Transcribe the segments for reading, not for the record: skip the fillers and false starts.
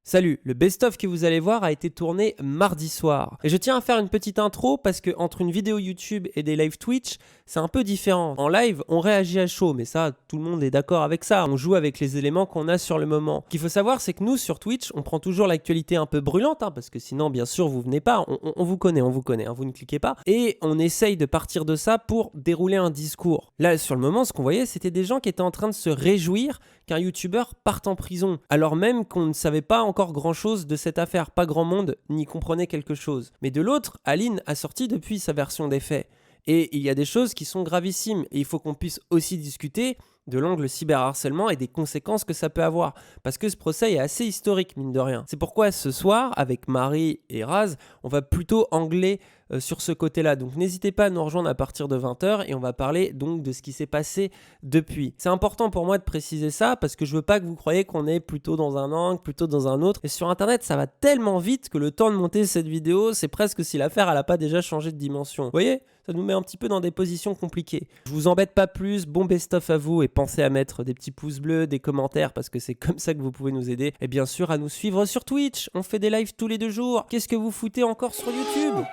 Salut, le best-of que vous allez voir a été tourné mardi soir. Et je tiens à faire une petite intro parce que entre une vidéo YouTube et des live Twitch, c'est un peu différent. En live, on réagit à chaud, mais ça, tout le monde est d'accord avec ça. On joue avec les éléments qu'on a sur le moment. Ce qu'il faut savoir, c'est que nous, sur Twitch, on prend toujours l'actualité un peu brûlante, parce que sinon, bien sûr, vous venez pas. On vous connaît, vous ne cliquez pas. Et on essaye de partir de ça pour dérouler un discours. Là, sur le moment, ce qu'on voyait, c'était des gens qui étaient en train de se réjouir qu'un youtubeur parte en prison, alors même qu'on ne savait pas encore grand-chose de cette affaire. Pas grand monde n'y comprenait quelque chose. Mais de l'autre, Aline a sorti depuis sa version des faits. Et il y a des choses qui sont gravissimes. Et il faut qu'on puisse aussi discuter de l'angle cyberharcèlement et des conséquences que ça peut avoir. Parce que ce procès est assez historique, mine de rien. C'est pourquoi ce soir, avec Marie et Raz, on va plutôt angler sur ce côté-là. Donc n'hésitez pas à nous rejoindre à partir de 20h et on va parler donc de ce qui s'est passé depuis. C'est important pour moi de préciser ça parce que je veux pas que vous croyiez qu'on est plutôt dans un angle, plutôt dans un autre. Et sur internet, ça va tellement vite que le temps de monter cette vidéo, c'est presque si l'affaire elle a pas déjà changé de dimension. Vous voyez ? Ça nous met un petit peu dans des positions compliquées. Je vous embête pas plus, bon best-of à vous et pensez à mettre des petits pouces bleus, des commentaires parce que c'est comme ça que vous pouvez nous aider. Et bien sûr à nous suivre sur Twitch, on fait des lives tous les 2 jours. Qu'est-ce que vous foutez encore sur YouTube ?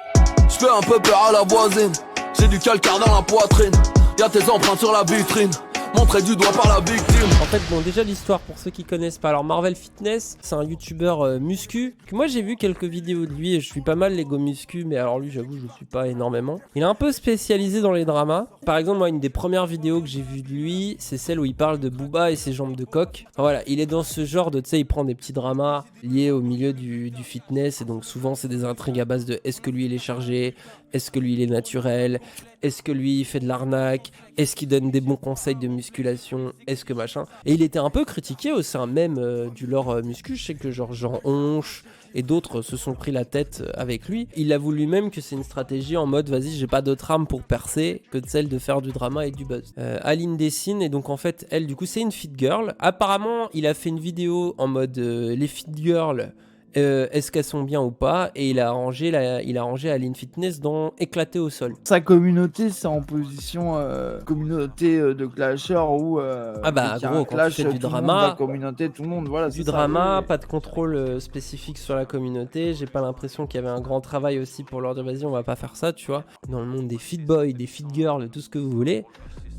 Je fais un peu peur à la voisine, j'ai du calcaire dans la poitrine, y'a tes empreintes sur la vitrine, montré du doigt par la victime. En fait, bon, déjà l'histoire pour ceux qui connaissent pas. Alors Marvel Fitness, c'est un youtubeur muscu. Que moi j'ai vu quelques vidéos de lui et je suis pas mal Lego muscu, mais alors lui j'avoue je suis pas énormément. Il est un peu spécialisé dans les dramas. Par exemple, moi une des premières vidéos que j'ai vues de lui, c'est celle où il parle de Booba et ses jambes de coq. Enfin, voilà, il est dans ce genre de, tu sais, il prend des petits dramas liés au milieu du fitness et donc souvent c'est des intrigues à base de est-ce que lui il est chargé, est-ce que lui il est naturel, est-ce que lui il fait de l'arnaque, est-ce qu'il donne des bons conseils de musculation, est-ce que machin. Et il était un peu critiqué au sein même du lore muscu. Je sais que genre Jean Honche et d'autres se sont pris la tête avec lui. Il avoue lui-même que c'est une stratégie en mode vas-y j'ai pas d'autre arme pour percer que de celle de faire du drama et du buzz. Aline dessine et donc en fait elle du coup c'est une fit girl. Apparemment il a fait une vidéo en mode les fit girls est-ce qu'elles sont bien ou pas, et il a rangé Aline Fitness dans éclaté au sol. Sa communauté, c'est en position communauté de clashers où gros, quand tu fais du drama, la communauté, tout le monde, voilà. Du drama, pas de contrôle spécifique sur la communauté. J'ai pas l'impression qu'il y avait un grand travail aussi pour leur dire vas-y on va pas faire ça, tu vois. Dans le monde des fit boys, des fit girls, tout ce que vous voulez,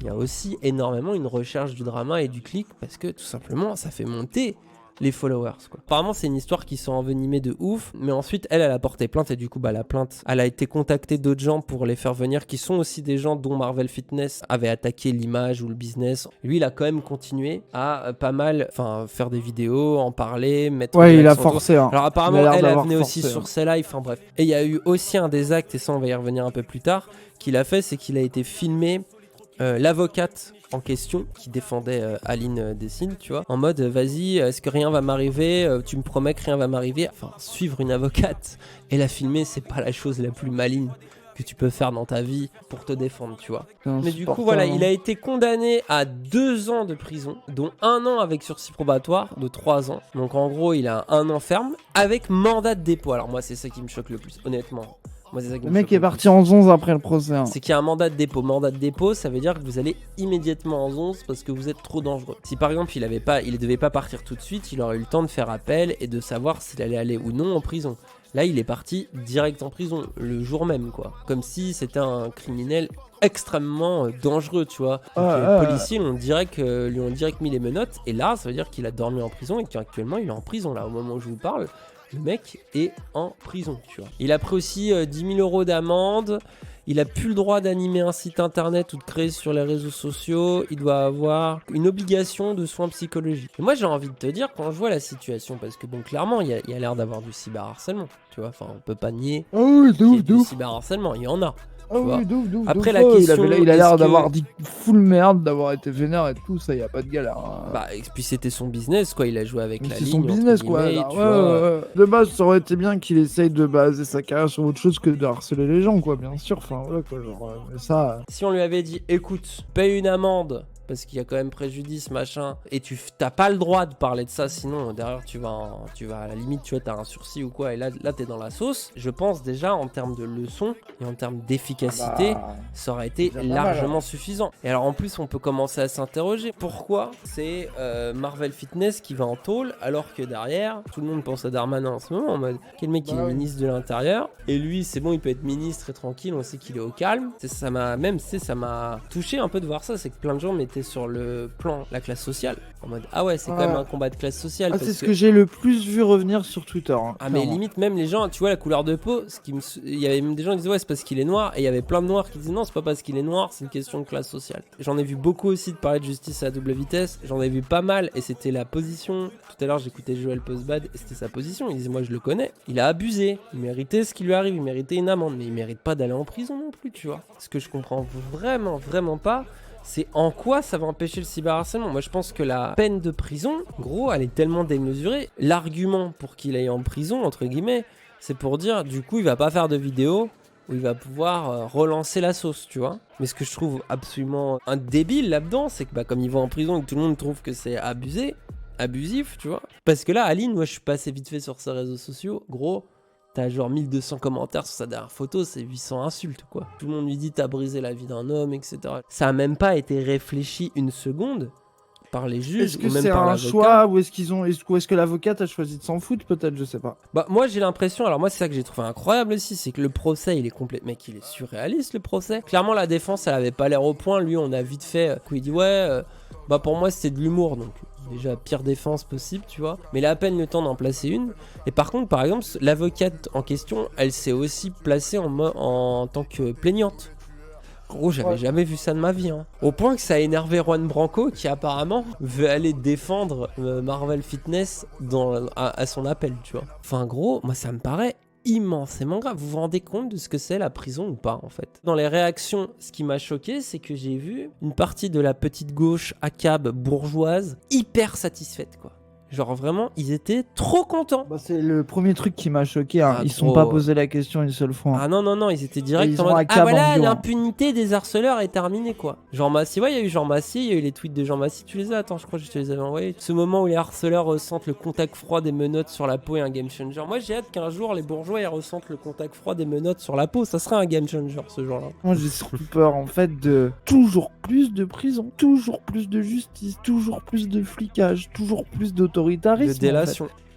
il y a aussi énormément une recherche du drama et du clic parce que tout simplement ça fait monter les followers, quoi. Apparemment c'est une histoire qui s'est envenimée de ouf, mais ensuite elle a porté plainte et du coup la plainte, elle a été contactée d'autres gens pour les faire venir qui sont aussi des gens dont Marvel Fitness avait attaqué l'image ou le business. Lui il a quand même continué à pas mal faire des vidéos, en parler, mettre il a forcé hein. Alors apparemment elle venait aussi sur ses lives, enfin bref. Et il y a eu aussi un des actes, et ça on va y revenir un peu plus tard, qu'il a fait, c'est qu'il a été filmé l'avocate en question qui défendait Aline Dessine, tu vois, en mode vas-y, est-ce que rien va m'arriver, tu me promets que rien va m'arriver. Enfin, suivre une avocate et la filmer, c'est pas la chose la plus maligne que tu peux faire dans ta vie pour te défendre, tu vois. Mais du coup, voilà, il a été condamné à 2 ans de prison, dont 1 an avec sursis probatoire de 3 ans. Donc en gros, il a 1 an ferme avec mandat de dépôt. Alors moi, c'est ça qui me choque le plus, honnêtement. Moi, le mec est parti en 11 après le procès. Hein. C'est qu'il y a un mandat de dépôt. Mandat de dépôt, ça veut dire que vous allez immédiatement en 11 parce que vous êtes trop dangereux. Si par exemple il devait pas partir tout de suite, il aurait eu le temps de faire appel et de savoir s'il allait aller ou non en prison. Là, il est parti direct en prison, le jour même, quoi. Comme si c'était un criminel extrêmement dangereux, tu vois. Les policiers lui ont direct mis les menottes. Et là, ça veut dire qu'il a dormi en prison et qu'actuellement, il est en prison, là, au moment où je vous parle. Le mec est en prison, tu vois. Il a pris aussi 10 000 € d'amende. Il a plus le droit d'animer un site internet ou de créer sur les réseaux sociaux. Il doit avoir une obligation de soins psychologiques. Et moi, j'ai envie de te dire, quand je vois la situation, parce que bon, clairement, il y a l'air d'avoir du cyberharcèlement, tu vois. Enfin, on peut pas nier du cyberharcèlement, il y en a. Après la question, il a l'air d'avoir dit full merde, d'avoir été vénère et tout, ça y a pas de galère. Hein. Et puis c'était son business, quoi. Il a joué avec la ligne. C'est son business, quoi. De base, ça aurait été bien qu'il essaye de baser sa carrière sur autre chose que de harceler les gens, quoi. Bien sûr. Enfin voilà, quoi. Genre ça. Si on lui avait dit, écoute, paye une amende parce qu'il y a quand même préjudice, machin, et t'as pas le droit de parler de ça, sinon derrière tu vas à la limite, tu vois, t'as un sursis ou quoi, et là t'es dans la sauce. Je pense déjà en termes de leçons et en termes d'efficacité, ça aurait été largement suffisant. Et alors en plus, on peut commencer à s'interroger. Pourquoi c'est Marvel Fitness qui va en tôle alors que derrière, tout le monde pense à Darmanin en ce moment en mode quel mec qui est ministre de l'Intérieur et lui c'est bon, il peut être ministre et tranquille, on sait qu'il est au calme. Ça m'a touché un peu de voir ça, c'est que plein de gens mettaient sur le plan la classe sociale en mode ah ouais, c'est quand même un combat de classe sociale. C'est ce que j'ai le plus vu revenir sur Twitter. Mais limite même les gens, tu vois la couleur de peau, il y avait même des gens qui disaient ouais c'est parce qu'il est noir, et il y avait plein de noirs qui disaient non c'est pas parce qu'il est noir, c'est une question de classe sociale. J'en ai vu beaucoup aussi de parler de justice à double vitesse, j'en ai vu pas mal, et c'était la position. Tout à l'heure j'écoutais Joël Postbad et c'était sa position, il disait moi je le connais, il a abusé, il méritait ce qui lui arrive, il méritait une amende, mais il mérite pas d'aller en prison non plus, tu vois. Ce que je comprends vraiment pas, c'est en quoi ça va empêcher le cyberharcèlement. Moi je pense que la peine de prison, gros, elle est tellement démesurée. L'argument pour qu'il aille en prison, entre guillemets, c'est pour dire du coup il va pas faire de vidéo où il va pouvoir relancer la sauce, tu vois. Mais ce que je trouve absolument débile là-dedans, c'est que comme il va en prison et que tout le monde trouve que c'est abusif, tu vois. Parce que là, Aline, moi je suis passé vite fait sur ses réseaux sociaux, gros, t'as genre 1200 commentaires sur sa dernière photo, c'est 800 insultes, quoi. Tout le monde lui dit t'as brisé la vie d'un homme, etc. Ça a même pas été réfléchi une seconde par les juges ou même par l'avocat. Est-ce que c'est un choix ou est-ce que l'avocate a choisi de s'en foutre, peut-être, je sais pas. Moi j'ai l'impression, alors moi c'est ça que j'ai trouvé incroyable aussi, c'est que le procès il est complètement, mec, il est surréaliste le procès. Clairement la défense elle avait pas l'air au point, lui on a vite fait, il dit ouais, pour moi c'était de l'humour, donc déjà pire défense possible, tu vois, mais il a à peine le temps d'en placer une. Et par contre, par exemple, l'avocate en question, elle s'est aussi placée en tant que plaignante. Gros, j'avais jamais vu ça de ma vie, hein. Au point que ça a énervé Juan Branco qui apparemment veut aller défendre Marvel Fitness à son appel, tu vois. Enfin gros, moi ça me paraît immensément grave. Vous vous rendez compte de ce que c'est la prison ou pas en fait? Dans les réactions, ce qui m'a choqué, c'est que j'ai vu une partie de la petite gauche ACAB bourgeoise hyper satisfaite, quoi. Genre vraiment, ils étaient trop contents. C'est le premier truc qui m'a choqué, hein. Ils sont pas posé la question une seule fois. Ah non, ils étaient direct en mode voilà, l'impunité des harceleurs est terminée, quoi. Jean Massier, il y a eu Jean Massier, il y a eu les tweets de Jean Massier, tu les as? Attends, je crois que je te les avais envoyés. Ce moment où les harceleurs ressentent le contact froid des menottes sur la peau est un game changer. Moi j'ai hâte qu'un jour les bourgeois ils ressentent le contact froid des menottes sur la peau, ça serait un game changer ce jour-là. Moi j'ai surtout peur en fait de toujours plus de prison, toujours plus de justice, toujours plus de flicage, toujours plus d'autoritarisme.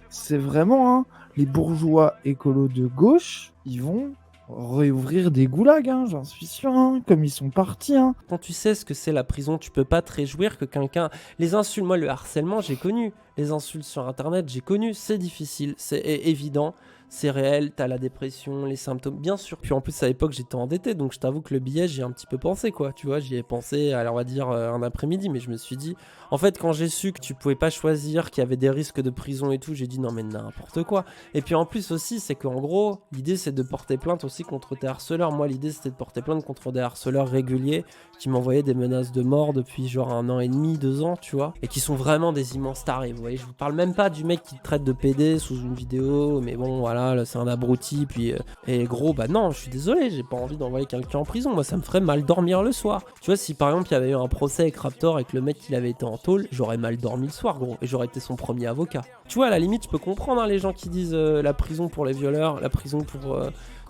C'est vraiment, les bourgeois écolos de gauche, ils vont réouvrir des goulags, j'en suis sûr, comme ils sont partis. Quand tu sais ce que c'est la prison, tu peux pas te réjouir que quelqu'un... Les insultes, moi le harcèlement j'ai connu, les insultes sur internet j'ai connu, c'est difficile, c'est évident, c'est réel, t'as la dépression, les symptômes, bien sûr. Puis en plus à l'époque j'étais endetté, donc je t'avoue que le billet j'y ai un petit peu pensé, quoi, tu vois, j'y ai pensé, alors on va dire un après-midi, mais je me suis dit, en fait quand j'ai su que tu pouvais pas choisir, qu'il y avait des risques de prison et tout, j'ai dit non mais n'importe quoi. Et puis en plus aussi c'est qu'en gros, l'idée c'est de porter plainte aussi contre tes harceleurs. Moi l'idée c'était de porter plainte contre des harceleurs réguliers qui m'envoyaient des menaces de mort depuis genre 1 an et demi, 2 ans, tu vois, et qui sont vraiment des immenses tarés, vous voyez, je vous parle même pas du mec qui te traite de PD sous une vidéo, mais bon voilà, là, c'est un abruti, puis et gros, non, je suis désolé, j'ai pas envie d'envoyer quelqu'un en prison, moi ça me ferait mal dormir le soir. Tu vois, si par exemple il y avait eu un procès avec Raptor et que le mec il avait été en tôle, j'aurais mal dormi le soir, gros, et j'aurais été son premier avocat. Tu vois, à la limite, je peux comprendre les gens qui disent la prison pour les violeurs, la prison pour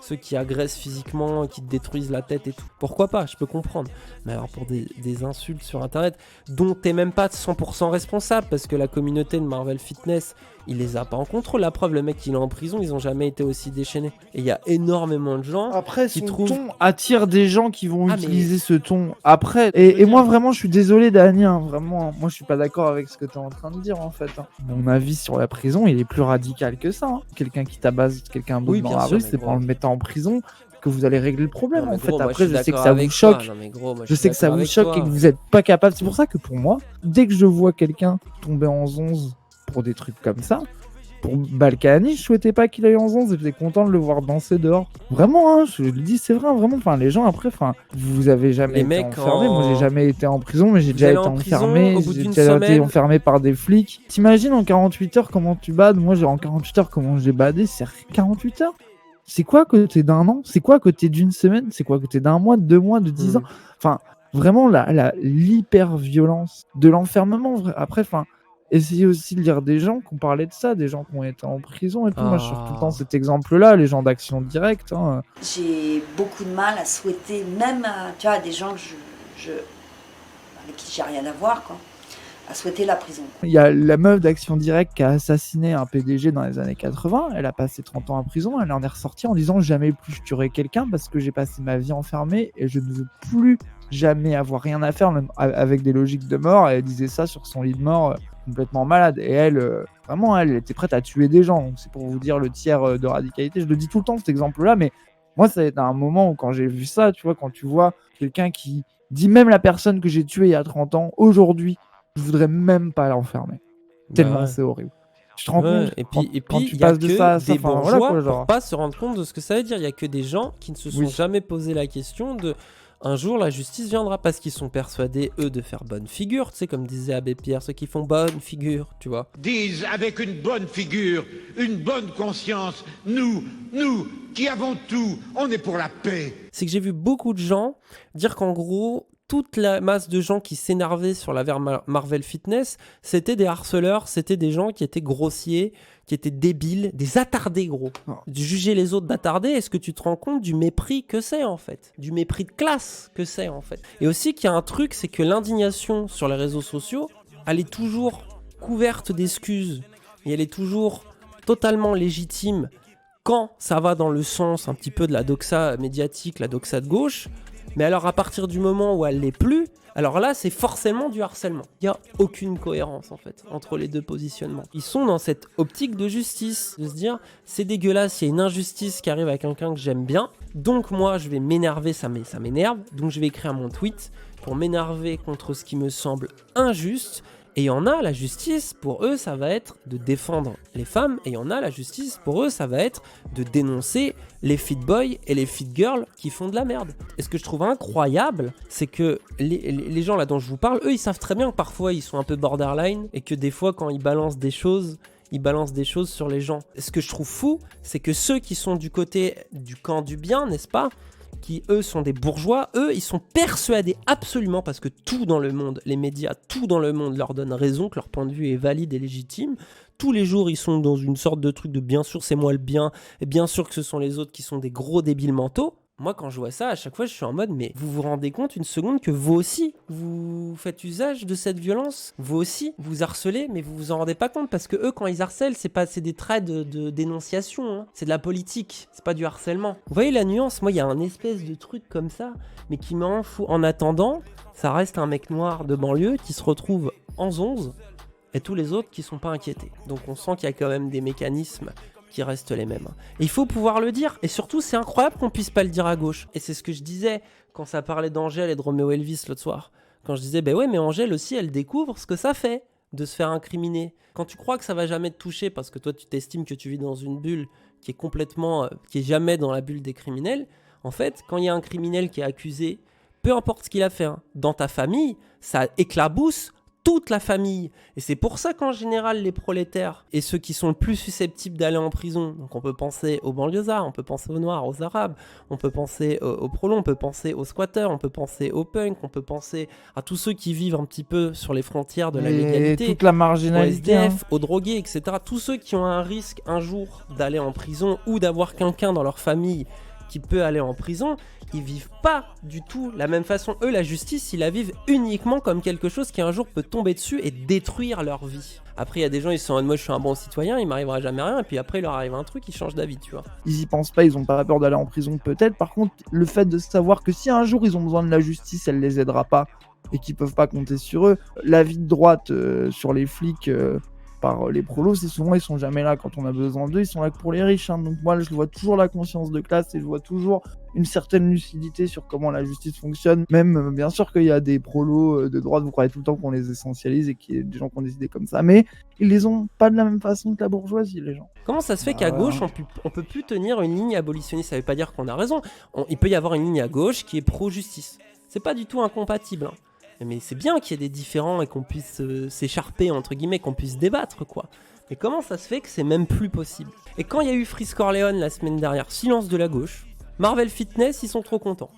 ceux qui agressent physiquement, qui te détruisent la tête et tout. Pourquoi pas, je peux comprendre. Mais alors pour des insultes sur internet dont t'es même pas 100% responsable, parce que la communauté de Marvel Fitness, il les a pas en contrôle. La preuve, le mec il est en prison, ils ont jamais été aussi déchaînés. Et il y a énormément de gens qui trouvent... ton attire des gens qui vont utiliser ce ton après. Et moi vraiment je suis désolé Dani, vraiment, moi je suis pas d'accord avec ce que t'es en train de dire en fait. Mon avis sur la prison il est plus radical que ça. Quelqu'un qui tabasse quelqu'un d'autre dans la rue, c'est pas en le mettant en prison que vous allez régler le problème en fait. Après je sais que ça vous choque, je sais que ça vous choque et que vous êtes pas capable. C'est pour ça que pour moi, dès que je vois quelqu'un tomber en 11 pour des trucs comme ça, pour Balkany, je souhaitais pas qu'il aille en 11 et j'étais content de le voir danser dehors. Vraiment, je le dis, c'est vrai, vraiment. Enfin, les gens après, vous avez jamais été enfermé. Moi, j'ai jamais été en prison, mais j'ai déjà été enfermé. J'ai déjà été enfermé par des flics. T'imagines en 48 heures comment tu bades? Moi, en 48 heures, comment j'ai badé? C'est 48 heures. C'est quoi à côté d'un an? C'est quoi à côté d'une semaine? C'est quoi à côté d'un mois, de 2 mois, de 10 ans? Enfin, vraiment l'hyper-violence de l'enfermement. Après, essayez aussi de lire des gens qui ont parlé de ça, des gens qui ont été en prison et tout. Moi, je trouve tout le temps cet exemple-là, les gens d'Action Directe. Hein. J'ai beaucoup de mal à souhaiter, même tu vois, des gens que avec qui j'ai rien à voir, quoi, à souhaiter la prison. Il y a la meuf d'Action Directe qui a assassiné un PDG dans les années 80. Elle a passé 30 ans en prison. Elle en est ressortie en disant « Jamais plus je tuerai quelqu'un parce que j'ai passé ma vie enfermée et je ne veux plus jamais avoir rien à faire même avec des logiques de mort. » Elle disait ça sur son lit de mort, complètement malade. Et elle, vraiment, elle était prête à tuer des gens. Donc, c'est pour vous dire le tiers de radicalité. Je le dis tout le temps, cet exemple-là, mais moi, ça a été un moment où quand j'ai vu ça, tu vois, quand tu vois quelqu'un qui dit même la personne que j'ai tuée il y a 30 ans, aujourd'hui, je voudrais même pas l'enfermer. Tellement ouais. c'est horrible. Tu te rends compte et quand puis tu il y a passes de ça à ça, des bourgeois voilà, quoi, genre. pour pas se rendre compte de ce que ça veut dire. Il y a que des gens qui ne se sont jamais posé la question de un jour la justice viendra parce qu'ils sont persuadés eux de faire bonne figure, tu sais, comme disait Abbé Pierre, ceux qui font bonne figure, tu vois. Disent avec une bonne figure, une bonne conscience, nous qui avons tout, on est pour la paix. C'est que j'ai vu beaucoup de gens dire qu'en gros toute la masse de gens qui s'énervaient sur l'affaire Marvel Fitness, c'était des harceleurs, c'était des gens qui étaient grossiers, qui étaient débiles, des attardés, gros. De juger les autres d'attardés, est-ce que tu te rends compte du mépris que c'est, en fait? Du mépris de classe que c'est, en fait. Et aussi qu'il y a un truc, c'est que l'indignation sur les réseaux sociaux, elle est toujours couverte d'excuses. Et elle est toujours totalement légitime quand ça va dans le sens un petit peu de la doxa médiatique, la doxa de gauche. Mais alors à partir du moment où elle l'est plus, alors là c'est forcément du harcèlement. Il n'y a aucune cohérence en fait entre les deux positionnements. Ils sont dans cette optique de justice, de se dire c'est dégueulasse, il y a une injustice qui arrive à quelqu'un que j'aime bien, donc moi je vais m'énerver, ça m'énerve, donc je vais écrire mon tweet pour m'énerver contre ce qui me semble injuste. Et il y en a, la justice, pour eux, ça va être de défendre les femmes. Et il y en a, la justice, pour eux, ça va être de dénoncer les fit boys et les fit girls qui font de la merde. Et ce que je trouve incroyable, c'est que les gens là dont je vous parle, eux, ils savent très bien que parfois, ils sont un peu borderline. Et que des fois, quand ils balancent des choses sur les gens. Et ce que je trouve fou, c'est que ceux qui sont du côté du camp du bien, n'est-ce pas ? Qui eux sont des bourgeois, eux ils sont persuadés absolument, parce que tout dans le monde, les médias, tout dans le monde leur donne raison, que leur point de vue est valide et légitime. Tous les jours ils sont dans une sorte de truc de bien sûr c'est moi le bien, et bien sûr que ce sont les autres qui sont des gros débiles mentaux. Moi quand je vois ça, à chaque fois je suis en mode mais vous vous rendez compte une seconde que vous aussi vous faites usage de cette violence, vous aussi vous harcelez, mais vous vous en rendez pas compte parce que eux quand ils harcèlent c'est des traits de dénonciation, hein. C'est de la politique, c'est pas du harcèlement. Vous voyez la nuance? Moi il y a un espèce de truc comme ça mais qui m'en fout. En attendant, ça reste un mec noir de banlieue qui se retrouve en zonze et tous les autres qui sont pas inquiétés. Donc on sent qu'il y a quand même des mécanismes qui restent les mêmes. Et il faut pouvoir le dire. Et surtout, c'est incroyable qu'on puisse pas le dire à gauche. Et c'est ce que je disais quand ça parlait d'Angèle et de Roméo Elvis l'autre soir. Quand je disais, ben ouais, mais Angèle aussi, elle découvre ce que ça fait de se faire incriminer. Quand tu crois que ça va jamais te toucher parce que toi, tu t'estimes que tu vis dans une bulle qui est complètement, qui est jamais dans la bulle des criminels, en fait, quand il y a un criminel qui est accusé, peu importe ce qu'il a fait, hein, dans ta famille, ça éclabousse toute la famille. Et c'est pour ça qu'en général, les prolétaires et ceux qui sont le plus susceptibles d'aller en prison, donc on peut penser aux banlieusards, on peut penser aux noirs, aux arabes, on peut penser aux prolos, on peut penser aux squatteurs, on peut penser aux punks, on peut penser à tous ceux qui vivent un petit peu sur les frontières de la légalité, toute la marginalité, aux SDF, aux drogués, etc. Tous ceux qui ont un risque un jour d'aller en prison ou d'avoir quelqu'un dans leur famille qui peut aller en prison, ils vivent pas du tout la même façon. Eux, la justice, ils la vivent uniquement comme quelque chose qui un jour peut tomber dessus et détruire leur vie. Après, il y a des gens, ils sont en mode, moi je suis un bon citoyen, il m'arrivera jamais rien, et puis après, il leur arrive un truc, ils changent d'avis, tu vois. Ils y pensent pas, ils ont pas peur d'aller en prison, peut-être. Par contre, le fait de savoir que si un jour ils ont besoin de la justice, elle les aidera pas, et qu'ils peuvent pas compter sur eux. L'avis de droite sur les flics par les prolos, c'est souvent ils sont jamais là quand on a besoin d'eux, ils sont là que pour les riches, hein. Donc moi je vois toujours la conscience de classe et je vois toujours une certaine lucidité sur comment la justice fonctionne. Même bien sûr qu'il y a des prolos de droite, vous croyez tout le temps qu'on les essentialise et qu'il y a des gens qui ont décidé comme ça, mais ils les ont pas de la même façon que la bourgeoisie, les gens. Comment ça se fait qu'à gauche on peut plus tenir une ligne abolitionniste? Ça veut pas dire qu'on a raison. Il peut y avoir une ligne à gauche qui est pro-justice. C'est pas du tout incompatible, hein. Mais c'est bien qu'il y ait des différends et qu'on puisse s'écharper, entre guillemets, qu'on puisse débattre, quoi. Mais comment ça se fait que c'est même plus possible? Et quand il y a eu Freeze Corleone la semaine dernière, silence de la gauche, Marvel Fitness, ils sont trop contents.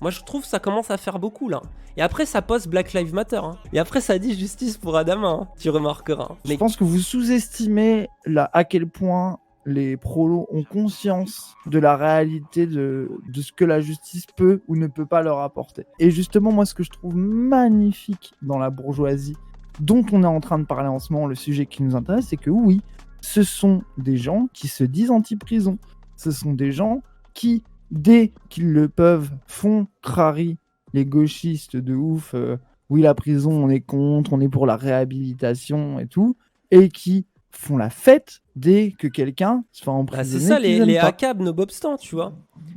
Moi je trouve que ça commence à faire beaucoup là. Et après ça poste Black Lives Matter. Hein. Et après ça dit justice pour Adama, hein, tu remarqueras. Je pense que vous sous-estimez à quel point les prolos ont conscience de la réalité de ce que la justice peut ou ne peut pas leur apporter. Et justement, moi ce que je trouve magnifique dans la bourgeoisie, dont on est en train de parler en ce moment, le sujet qui nous intéresse, c'est que oui, ce sont des gens qui se disent anti-prison. Ce sont des gens qui, dès qu'ils le peuvent, font crari les gauchistes de ouf. Oui, la prison, on est contre, on est pour la réhabilitation et tout. Et qui font la fête dès que quelqu'un se fait emprisonner. C'est ça, les ACAB nobobstant, tu vois.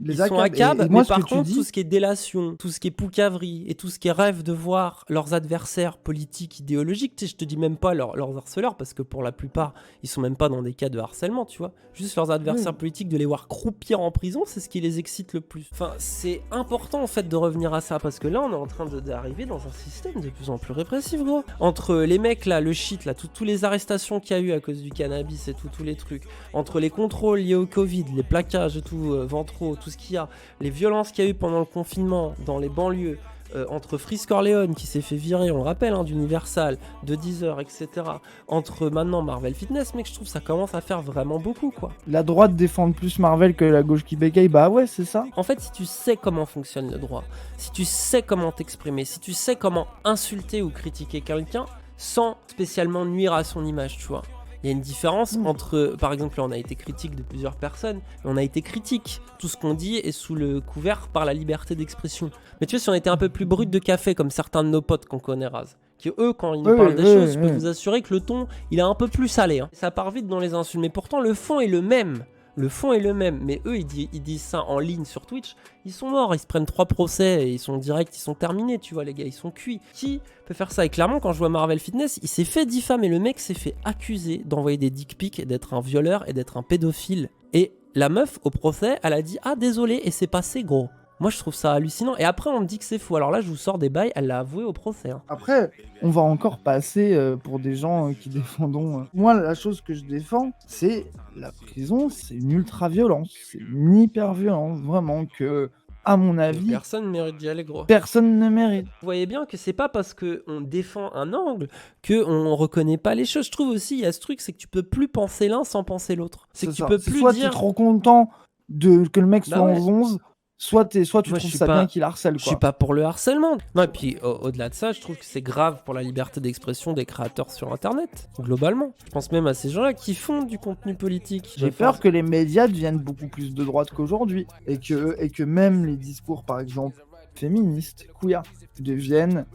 Ils sont ACAB, mais par contre, tout ce qui est délation, tout ce qui est poucaverie et tout ce qui est rêve de voir leurs adversaires politiques, idéologiques, tu sais, je te dis même pas leurs harceleurs, parce que pour la plupart, ils sont même pas dans des cas de harcèlement, tu vois. Juste leurs adversaires politiques, de les voir croupir en prison, c'est ce qui les excite le plus. Enfin, c'est important en fait de revenir à ça, parce que là, on est en train d'arriver dans un système de plus en plus répressif, gros. Entre les mecs là, le shit là, tous les arrestations qu'il y a eu à cause du cannabis et tout, tous les trucs, entre les contrôles liés au Covid, les plaquages et tout, ventraux, tout ce qu'il y a, les violences qu'il y a eu pendant le confinement dans les banlieues, entre Frisk Corleone qui s'est fait virer, on le rappelle, hein, d'Universal, de Deezer, etc. Entre maintenant Marvel Fitness, mec, je trouve que ça commence à faire vraiment beaucoup, quoi. La droite défend plus Marvel que la gauche qui bégaye, bah ouais, c'est ça. En fait, si tu sais comment fonctionne le droit, si tu sais comment t'exprimer, si tu sais comment insulter ou critiquer quelqu'un sans spécialement nuire à son image, tu vois. Il y a une différence entre, par exemple, là on a été critique de plusieurs personnes, mais on a été critique. Tout ce qu'on dit est sous le couvert par la liberté d'expression. Mais tu vois, si on était un peu plus brut de café, comme certains de nos potes qu'on connaît, Raz, qui eux, quand ils nous parlent des choses, je peux vous assurer que le ton, il est un peu plus salé. Hein. Ça part vite dans les insultes, mais pourtant le fond est le même. Le fond est le même, mais eux, ils disent ça en ligne sur Twitch, ils sont morts, ils se prennent 3 procès, et ils sont directs, ils sont terminés, tu vois, les gars, ils sont cuits. Qui peut faire ça? Et clairement, quand je vois Marvel Fitness, il s'est fait diffamer, le mec s'est fait accuser d'envoyer des dick pics, d'être un violeur et d'être un pédophile. Et la meuf, au procès, elle a dit « Ah, désolé, et c'est passé, gros ». Moi, je trouve ça hallucinant. Et après, on me dit que c'est faux. Alors là, je vous sors des bails, elle l'a avoué au procès. Hein. Après, on va encore passer pour des gens qui défendons... Moi, la chose que je défends, c'est la prison, c'est une ultra-violence. C'est une hyper-violence, vraiment, que, à mon avis... Personne ne mérite d'y aller, gros. Personne ne mérite. Vous voyez bien que c'est pas parce qu'on défend un angle qu'on reconnaît pas les choses. Je trouve aussi, il y a ce truc, c'est que tu peux plus penser l'un sans penser l'autre. C'est que tu peux plus soit dire... tu es trop content que le mec soit en 11... Soit tu trouves ça bien qu'il harcèle, quoi. Je suis pas pour le harcèlement. Non, et puis au-delà de ça, je trouve que c'est grave pour la liberté d'expression des créateurs sur Internet, globalement. Je pense même à ces gens-là qui font du contenu politique. J'ai peur que les médias deviennent beaucoup plus de droite qu'aujourd'hui. Et que même les discours, par exemple, féministes, queer, deviennent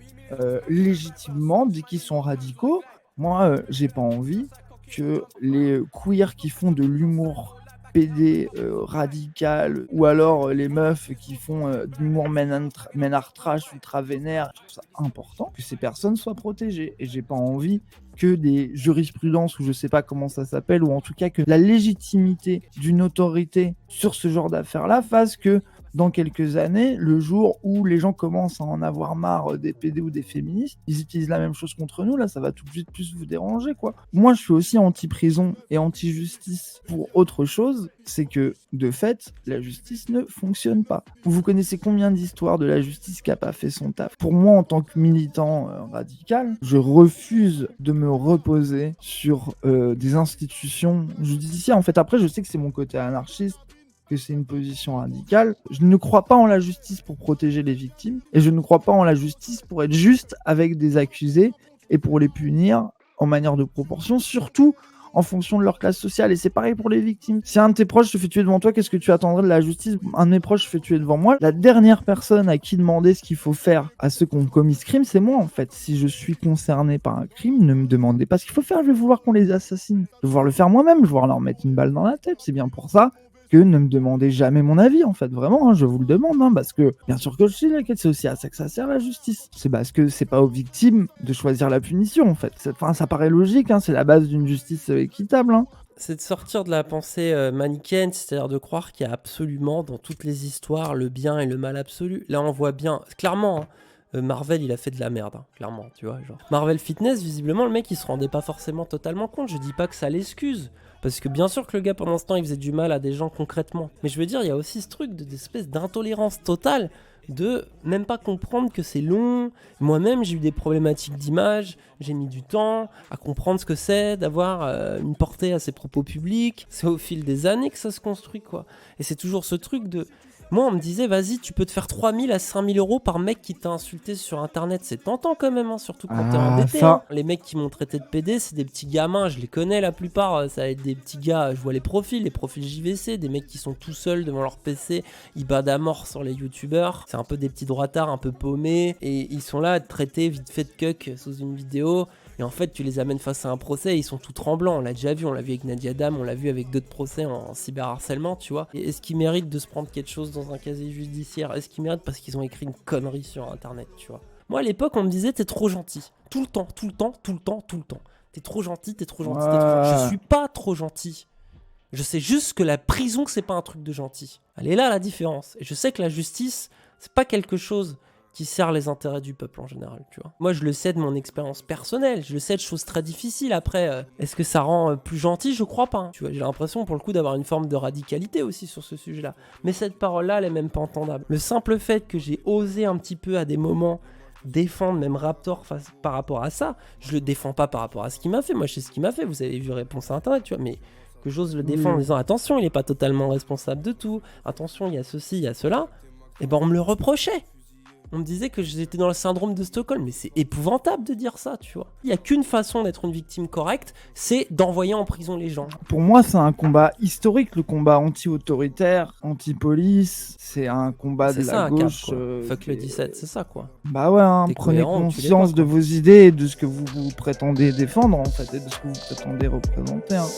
légitimement, dès qu'ils sont radicaux. Moi, j'ai pas envie que les queers qui font de l'humour PD radical, ou alors les meufs qui font de l'humour menard trash ultra vénère, je trouve ça important que ces personnes soient protégées, et j'ai pas envie que des jurisprudences, ou je sais pas comment ça s'appelle, ou en tout cas que la légitimité d'une autorité sur ce genre d'affaires-là fasse que dans quelques années, le jour où les gens commencent à en avoir marre des PD ou des féministes, ils utilisent la même chose contre nous, là, ça va tout de suite plus vous déranger, quoi. Moi, je suis aussi anti-prison et anti-justice pour autre chose, c'est que, de fait, la justice ne fonctionne pas. Vous connaissez combien d'histoires de la justice qui n'a pas fait son taf? Pour moi, en tant que militant radical, je refuse de me reposer sur des institutions judiciaires. En fait, après, je sais que c'est mon côté anarchiste, que c'est une position radicale. Je ne crois pas en la justice pour protéger les victimes, et je ne crois pas en la justice pour être juste avec des accusés et pour les punir en manière de proportion, surtout en fonction de leur classe sociale. Et c'est pareil pour les victimes. Si un de tes proches se fait tuer devant toi, qu'est-ce que tu attendrais de la justice? Un de mes proches se fait tuer devant moi. La dernière personne à qui demander ce qu'il faut faire à ceux qui ont commis ce crime, c'est moi, en fait. Si je suis concerné par un crime, ne me demandez pas ce qu'il faut faire. Je vais vouloir qu'on les assassine. Je vais vouloir le faire moi-même. Je vais vouloir leur mettre une balle dans la tête. C'est bien pour ça que ne me demandez jamais mon avis, en fait, vraiment, hein, je vous le demande, hein, parce que, bien sûr que je suis l'inquiète, c'est aussi à ça que ça sert la justice. C'est parce que c'est pas aux victimes de choisir la punition, en fait. Enfin, ça paraît logique, hein, c'est la base d'une justice équitable, hein. C'est de sortir de la pensée manichéenne, c'est-à-dire de croire qu'il y a absolument, dans toutes les histoires, le bien et le mal absolu. Là, on voit bien, clairement, hein, Marvel, il a fait de la merde, hein, clairement, tu vois, genre. Marvel Fitness, visiblement, le mec, il se rendait pas forcément totalement compte, je dis pas que ça l'excuse. Parce que bien sûr que le gars, pendant ce temps, il faisait du mal à des gens concrètement. Mais je veux dire, il y a aussi ce truc d'espèce d'intolérance totale de même pas comprendre que c'est long. Moi-même, j'ai eu des problématiques d'image, j'ai mis du temps à comprendre ce que c'est d'avoir une portée à ses propos publics. C'est au fil des années que ça se construit, quoi. Et c'est toujours ce truc de... Moi, on me disait, vas-y, tu peux te faire 3 000 à 5 000 euros par mec qui t'a insulté sur Internet. C'est tentant quand même, hein, surtout quand t'es embêté. Ça... Hein. Les mecs qui m'ont traité de PD, c'est des petits gamins, je les connais la plupart. Ça va être des petits gars, je vois les profils JVC, des mecs qui sont tout seuls devant leur PC, ils badent à mort sur les youtubeurs. C'est un peu des petits droitards un peu paumés. Et ils sont là à te traiter vite fait de cuck sous une vidéo. Et en fait, tu les amènes face à un procès et ils sont tout tremblants. On l'a déjà vu, on l'a vu avec Nadia Dam, on l'a vu avec d'autres procès en cyberharcèlement, tu vois. Et est-ce qu'ils méritent de se prendre quelque chose dans un casier judiciaire? Est-ce qu'ils méritent parce qu'ils ont écrit une connerie sur Internet, tu vois? Moi, à l'époque, on me disait, t'es trop gentil. Tout le temps. T'es trop gentil, t'es trop gentil. Je suis pas trop gentil. Je sais juste que la prison, c'est pas un truc de gentil. Elle est là, la différence. Et je sais que la justice, c'est pas quelque chose qui sert les intérêts du peuple en général, tu vois. Moi, je le sais de mon expérience personnelle, je le sais de choses très difficiles. Après, est-ce que ça rend plus gentil? Je crois pas. Hein. Tu vois, j'ai l'impression, pour le coup, d'avoir une forme de radicalité aussi sur ce sujet-là. Mais cette parole-là, elle est même pas entendable. Le simple fait que j'ai osé un petit peu à des moments défendre même Raptor par rapport à ça, je le défends pas par rapport à ce qu'il m'a fait. Moi, je sais ce qu'il m'a fait. Vous avez vu réponse à Internet, tu vois, mais que j'ose le défendre en disant attention, il est pas totalement responsable de tout. Attention, il y a ceci, il y a cela. Et ben, on me le reprochait. On me disait que j'étais dans le syndrome de Stockholm, mais c'est épouvantable de dire ça, tu vois. Il n'y a qu'une façon d'être une victime correcte, c'est d'envoyer en prison les gens. Pour moi, c'est un combat historique, le combat anti-autoritaire, anti-police. C'est un combat de la gauche. Fuck le 17, c'est ça, quoi. Bah ouais, hein, prenez conscience de vos idées et de ce que vous prétendez défendre, en fait, et de ce que vous prétendez représenter. Hein.